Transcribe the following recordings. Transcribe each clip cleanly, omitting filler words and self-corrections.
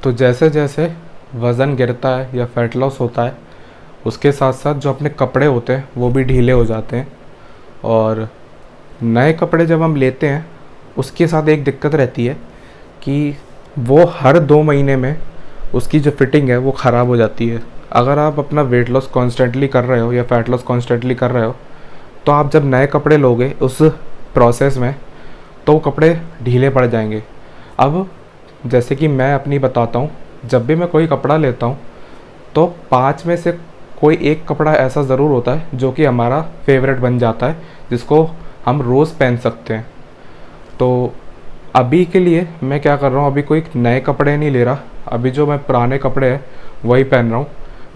तो जैसे जैसे वज़न गिरता है या फैट लॉस होता है, उसके साथ साथ जो अपने कपड़े होते हैं वो भी ढीले हो जाते हैं। और नए कपड़े जब हम लेते हैं, उसके साथ एक दिक्कत रहती है कि वो हर 2 महीने में उसकी जो फिटिंग है वो ख़राब हो जाती है। अगर आप अपना वेट लॉस कॉन्स्टेंटली कर रहे हो या फैट लॉस कॉन्स्टेंटली कर रहे हो, तो आप जब नए कपड़े लोगे उस प्रोसेस में, तो वो कपड़े ढीले पड़ जाएंगे। अब जैसे कि मैं अपनी बताता हूँ, जब भी मैं कोई कपड़ा लेता हूँ तो 5 में से कोई एक कपड़ा ऐसा ज़रूर होता है जो कि हमारा फेवरेट बन जाता है, जिसको हम रोज़ पहन सकते हैं। तो अभी के लिए मैं क्या कर रहा हूँ, अभी कोई नए कपड़े नहीं ले रहा, अभी जो मैं पुराने कपड़े हैं वही पहन रहा हूँ।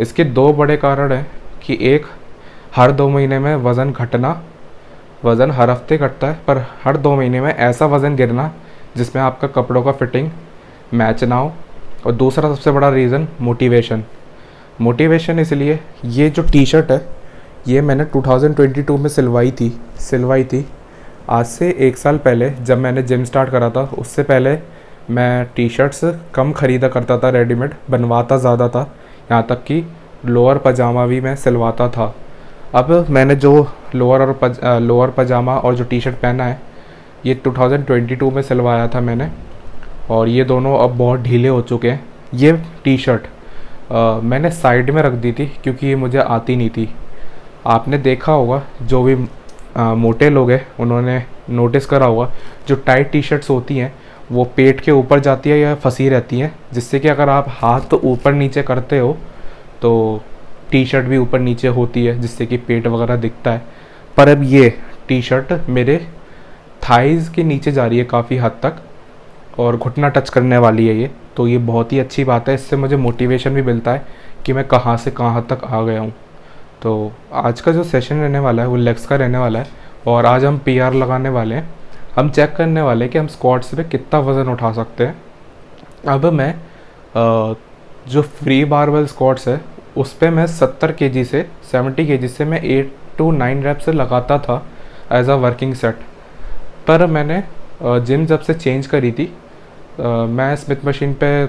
इसके 2 बड़े कारण हैं कि एक, हर 2 महीने में वज़न घटना, वज़न हर हफ्ते घटता है, पर हर 2 महीने में ऐसा वज़न गिरना जिसमें आपका कपड़ों का फिटिंग मैच ना हो। और दूसरा सबसे बड़ा रीज़न मोटिवेशन। मोटिवेशन इसलिए, ये जो टी शर्ट है ये मैंने 2022 में सिलवाई थी। आज से 1 साल पहले जब मैंने जिम स्टार्ट करा था, उससे पहले मैं टी शर्ट्स कम ख़रीदा करता था, रेडीमेड बनवाता ज़्यादा था, यहाँ तक कि लोअर पजामा भी मैं सिलवाता था। अब मैंने जो लोअर पजामा और जो टी शर्ट पहना है, ये 2022 में सिलवाया था मैंने, और ये दोनों अब बहुत ढीले हो चुके हैं। ये टी शर्ट मैंने साइड में रख दी थी क्योंकि ये मुझे आती नहीं थी। आपने देखा होगा, जो भी मोटे लोग हैं उन्होंने नोटिस करा होगा, जो टाइट टी शर्ट्स होती हैं वो पेट के ऊपर जाती है या फंसी रहती हैं, जिससे कि अगर आप हाथ तो ऊपर नीचे करते हो तो टी शर्ट भी ऊपर नीचे होती है, जिससे कि पेट वगैरह दिखता है। पर अब ये टी शर्ट मेरे थाइज़ के नीचे जा रही है काफ़ी हद तक, और घुटना टच करने वाली है ये, तो ये बहुत ही अच्छी बात है। इससे मुझे मोटिवेशन भी मिलता है कि मैं कहाँ से कहाँ तक आ गया हूँ। तो आज का जो सेशन रहने वाला है वो लेग्स का रहने वाला है, और आज हम पीआर लगाने वाले हैं। हम चेक करने वाले हैं कि हम स्क्वाट्स पे कितना वज़न उठा सकते हैं। अब मैं जो फ्री बारबेल स्क्वाट्स है उस पे मैं 70 केजी से मैं 8 to 9 रैप से लगाता था एज अ वर्किंग सेट। पर मैंने जिम जब से चेंज करी थी, मैं स्मिथ मशीन पे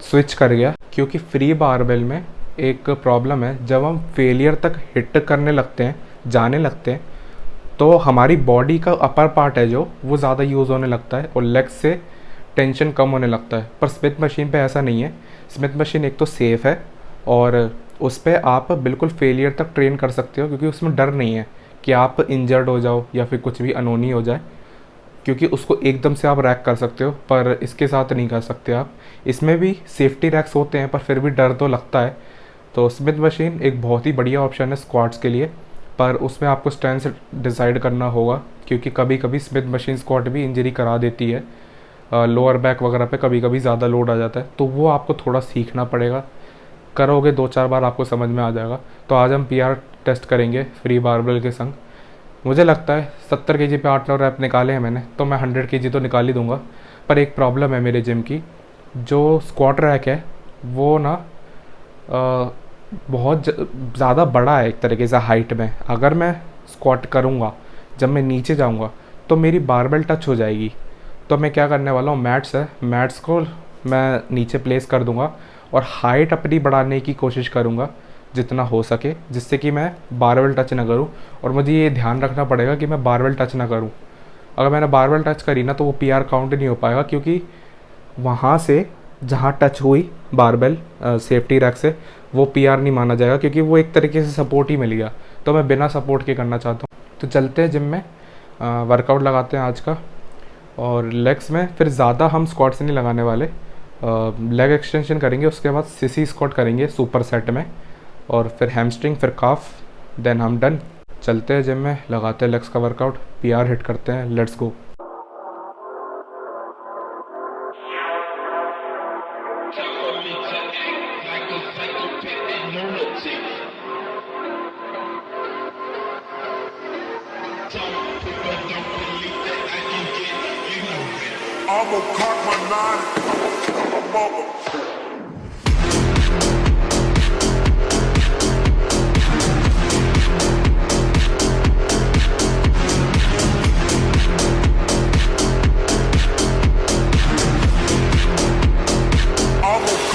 स्विच कर गया, क्योंकि फ्री बारबेल में एक प्रॉब्लम है, जब हम फेलियर तक हिट करने लगते हैं, जाने लगते हैं, तो हमारी बॉडी का अपर पार्ट है जो वो ज़्यादा यूज़ होने लगता है और लेग से टेंशन कम होने लगता है। पर स्मिथ मशीन पे ऐसा नहीं है। स्मिथ मशीन एक तो सेफ़ है, और उस पर आप बिल्कुल फेलियर तक ट्रेन कर सकते हो, क्योंकि उसमें डर नहीं है कि आप इंजर्ड हो जाओ या फिर कुछ भी अनहोनी हो जाए, क्योंकि उसको एकदम से आप रैक कर सकते हो, पर इसके साथ नहीं कर सकते आप। इसमें भी सेफ्टी रैक्स होते हैं, पर फिर भी डर तो लगता है। तो स्मिथ मशीन एक बहुत ही बढ़िया ऑप्शन है स्क्वाट्स के लिए, पर उसमें आपको स्ट्रेंथ डिसाइड करना होगा, क्योंकि कभी कभी स्मिथ मशीन स्क्वाट भी इंजरी करा देती है। लोअर बैक वगैरह पे कभी कभी ज़्यादा लोड आ जाता है, तो वो आपको थोड़ा सीखना पड़ेगा। करोगे 2-4 बार आपको समझ में आ जाएगा। तो आज हम पीआर टेस्ट करेंगे फ्री बारबेल के संग। मुझे लगता है 70 केजी पे 8-9 रैप निकाले हैं मैंने, तो मैं 100 केजी तो निकाल ही दूंगा। पर एक प्रॉब्लम है मेरे जिम की, जो स्क्वाट रैक है वो ना बहुत ज़्यादा बड़ा है एक तरीके से हाइट में। अगर मैं स्क्वाट करूँगा, जब मैं नीचे जाऊँगा तो मेरी बारबेल टच हो जाएगी। तो मैं क्या करने वाला हूँ, मैट्स को मैं नीचे प्लेस कर दूँगा और हाइट अपनी बढ़ाने की कोशिश करूँगा जितना हो सके, जिससे कि मैं बारबेल टच ना करूँ। और मुझे ये ध्यान रखना पड़ेगा कि मैं बारबेल टच ना करूँ। अगर मैंने बारबेल टच करी ना, तो वो पीआर काउंट नहीं हो पाएगा, क्योंकि वहाँ से जहाँ टच हुई बारबेल सेफ्टी रैक से, वो पीआर नहीं माना जाएगा, क्योंकि वो एक तरीके से सपोर्ट ही मिल गया। तो मैं बिना सपोर्ट के करना चाहता हूँ। तो चलते हैं जिम में, वर्कआउट लगाते हैं आज का। और लेग्स में फिर ज़्यादा हम स्क्वाट से नहीं लगाने वाले, लेग एक्सटेंशन करेंगे, उसके बाद सीसी स्क्वाट करेंगे सुपर सेट में, और फिर हैमस्ट्रिंग, फिर काफ, देन हम डन। चलते हैं जिम में, लगाते हैं लेग्स का वर्कआउट, पीआर हिट करते हैं। Let's go. I'ma cock my 9, mother. I'ma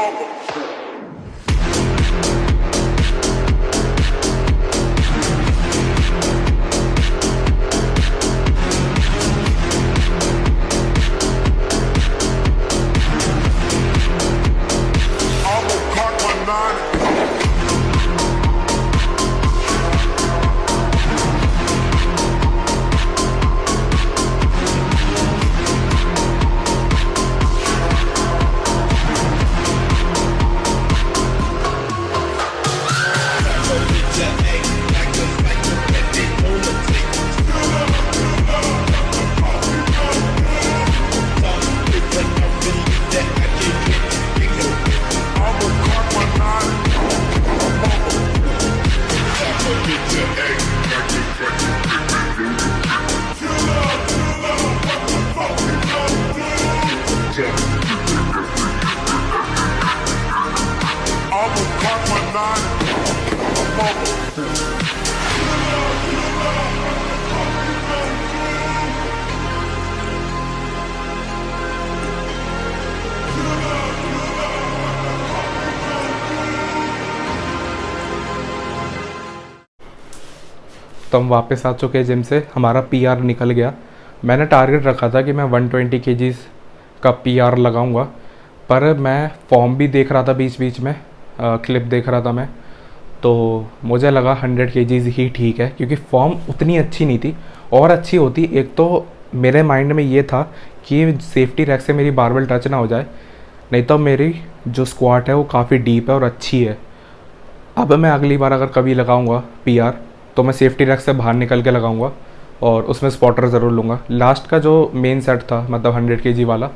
mother. I'ma cock my nine. I'ma cock my nine. I'ma cock my nine. Mother. तो हम वापस आ चुके हैं जिम से, हमारा पीआर निकल गया। मैंने टारगेट रखा था कि मैं 120 केजीज़ का पीआर लगाऊंगा, पर मैं फॉर्म भी देख रहा था बीच बीच में, क्लिप देख रहा था मैं, तो मुझे लगा 100 केजीज़ ही ठीक है, क्योंकि फॉर्म उतनी अच्छी नहीं थी। और अच्छी होती, एक तो मेरे माइंड में ये था कि सेफ्टी रैक से मेरी बारबेल टच ना हो जाए, नहीं तो मेरी जो स्क्वाट है वो काफ़ी डीप है और अच्छी है। अब मैं अगली बार अगर कभी लगाऊंगा पीआर तो मैं सेफ्टी रैक से बाहर निकल के लगाऊंगा और उसमें स्पॉटर ज़रूर लूँगा। लास्ट का जो मेन सेट था, मतलब 100 केजी वाला,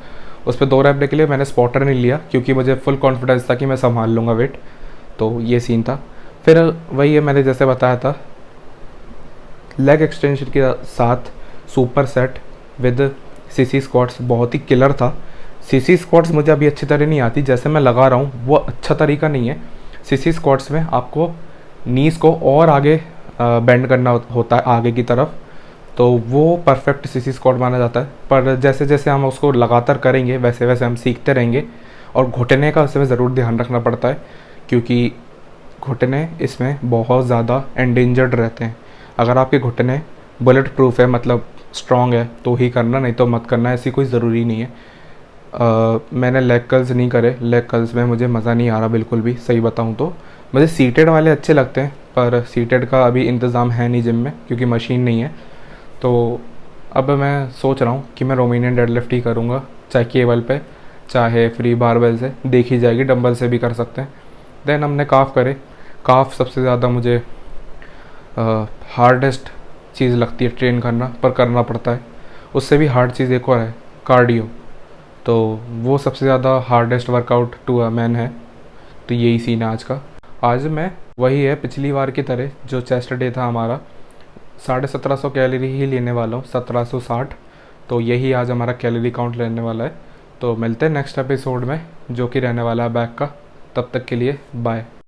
उस पर 2 रैप के लिए मैंने स्पॉटर नहीं लिया, क्योंकि मुझे फुल कॉन्फिडेंस था कि मैं संभाल लूँगा वेट। तो ये सीन था। फिर वही है, मैंने जैसे बताया था, लेग एक्सटेंशन के साथ super set with CC squats बहुत ही किलर था। सीसी स्क्वाट्स मुझे अभी अच्छी तरह नहीं आती, जैसे मैं लगा रहा हूँ वो अच्छा तरीका नहीं है। सीसी स्क्वाट्स में आपको नीज़ को और आगे बेंड करना होता है आगे की तरफ, तो वो परफेक्ट सीसी स्क्वाट माना जाता है। पर जैसे जैसे हम उसको लगातार करेंगे वैसे वैसे हम सीखते रहेंगे। और घुटने का उसमें ज़रूर ध्यान रखना पड़ता है, क्योंकि घुटने इसमें बहुत ज़्यादा एंडेंजर्ड रहते हैं। अगर आपके घुटने बुलेट प्रूफ है, मतलब स्ट्रॉन्ग है, तो ही करना, नहीं तो मत करना, ऐसी कोई ज़रूरी नहीं है। मैंने लेग कर्ल्स नहीं करे, लेग कर्ल्स में मुझे मज़ा नहीं आ रहा बिल्कुल भी, सही बताऊँ तो। मुझे सीटेड वाले अच्छे लगते हैं, पर सीटेड का अभी इंतज़ाम है नहीं जिम में, क्योंकि मशीन नहीं है। तो अब मैं सोच रहा हूँ कि मैं रोमेनियन डेडलिफ्ट ही करूँगा, चाहे केबल पे चाहे फ्री बारबेल से, देखी जाएगी, डंबल से भी कर सकते हैं। देन हमने काफ करे। काफ सबसे ज़्यादा मुझे हार्डेस्ट चीज़ लगती है ट्रेन करना, पर करना पड़ता है। उससे भी हार्ड चीज़ एक और है, कार्डियो। तो वो सबसे ज़्यादा hardest workout to a man है। तो यही सीन है आज का। आज मैं वही है पिछली बार की तरह, जो चेस्ट डे था हमारा, 1750 कैलोरी ही लेने वाला हूँ, 1760। तो यही आज हमारा कैलोरी काउंट लेने वाला है। तो मिलते हैं नेक्स्ट एपिसोड में, जो कि रहने वाला है बैक का। तब तक के लिए बाय।